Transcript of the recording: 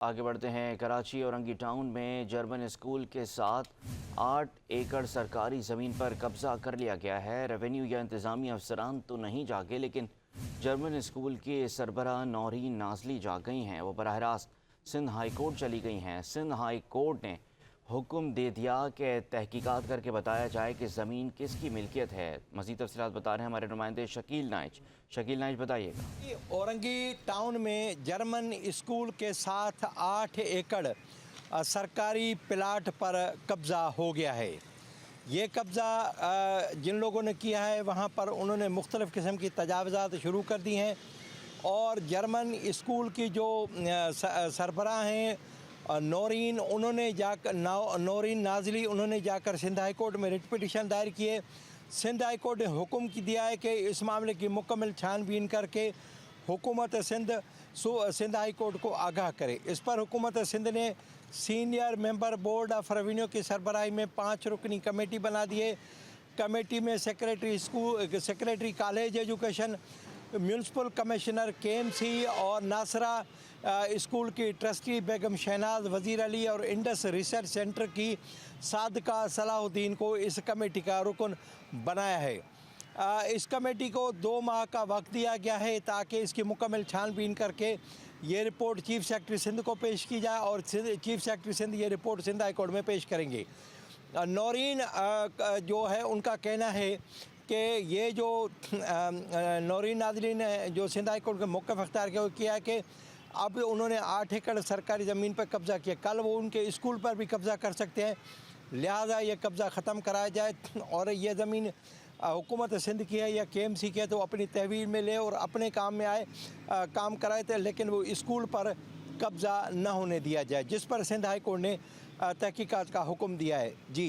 आगे बढ़ते हैं। कराची औरंगी टाउन में जर्मन स्कूल के साथ 8 एकड़ सरकारी ज़मीन पर कब्जा कर लिया गया है। रेवेन्यू या इंतज़ामी अफसरान तो नहीं जागे, लेकिन जर्मन स्कूल के सरबराह नौरीन नाजली जाग गई हैं। वो बराह रास्त सिंध हाई कोर्ट चली गई हैं। सिंध हाई कोर्ट ने हुक्म दे दिया कि तहकीकात करके बताया जाए कि ज़मीन किसकी मिल्कियत है। मज़ीद तफसीलात बता रहे हैं हमारे नुमाइंदे शकील नाइच। शकील नाइच, बताइएगा। औरंगी टाउन में जर्मन स्कूल के साथ 8 एकड़ सरकारी प्लाट पर कब्ज़ा हो गया है। ये कब्ज़ा जिन लोगों ने किया है वहाँ पर उन्होंने मुख्तलिफ़ किस्म की तजावज़ात शुरू कर दी हैं और जर्मन स्कूल की जो सरबराह हैं नौरीन, उन्होंने जाकर नौरीन नाजली उन्होंने जाकर सिंध हाई कोर्ट में रिट पिटीशन दायर किए। सिंध हाई कोर्ट ने हुक्म दिया है कि इस मामले की मुकम्मल छानबीन करके हुकूमत सिंध हाई कोर्ट को आगाह करे। इस पर हुकूमत सिंध ने senior member board of revenue की सरबराही में 5 रुकनी कमेटी बना दी है। कमेटी में secretary college education, municipal commissioner KMC और नासरा स्कूल की ट्रस्टी बेगम शहनाज वज़ीर अली और इंडस रिसर्च सेंटर की सादका सलाहुद्दीन को इस कमेटी का रुकन बनाया है। इस कमेटी को 2 माह का वक्त दिया गया है ताकि इसकी मुकम्मल छानबीन करके ये रिपोर्ट चीफ सेक्रेटरी सिंध को पेश की जाए और चीफ सेक्रेटरी सिंध ये रिपोर्ट सिंध हाई कोर्ट में पेश करेंगे। नौरीन जो है उनका कहना है कि ये जो नौरीन नाज़रीन ने जो सिंध हाई कोर्ट के मौक़िफ़ अख्तियार किया है कि अब उन्होंने 8 एकड़ सरकारी ज़मीन पर कब्ज़ा किया, कल वो उनके स्कूल पर भी कब्ज़ा कर सकते हैं, लिहाजा ये कब्ज़ा ख़त्म कराया जाए और ये ज़मीन हुकूमत सिंध की है या KMC की है तो अपनी तहवील में ले और अपने काम में आए काम कराए थे, लेकिन वो स्कूल पर कब्ज़ा न होने दिया जाए, जिस पर सिंध हाई कोर्ट ने तहकीकात का हुक्म दिया है। जी।